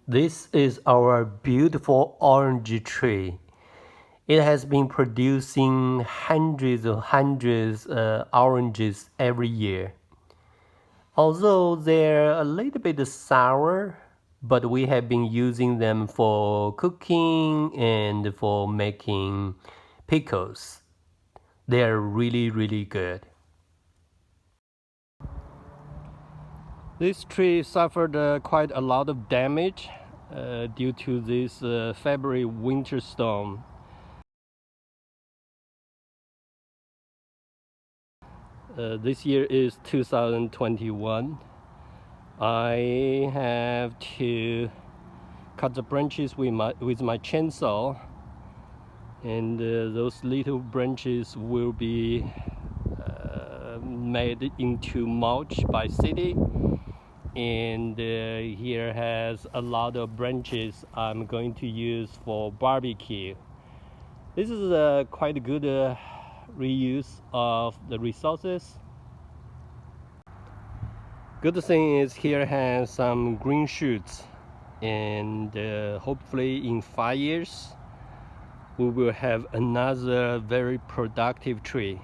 This is our beautiful orange tree. It has been producing hundreds oranges every year. Although they're a little bit sour, but we have been using them for cooking and for making pickles. They're really good. This tree suffered quite a lot of damage due to this February winter storm. This year is 2021. I have to cut the branches with my chainsaw, and those little branches will be made into mulch by city. And here has a lot of branches I'm going to use for barbecue. This is a quite good reuse of the resources. Good thing is here has some green shoots, and hopefully in 5 years we will have another very productive tree.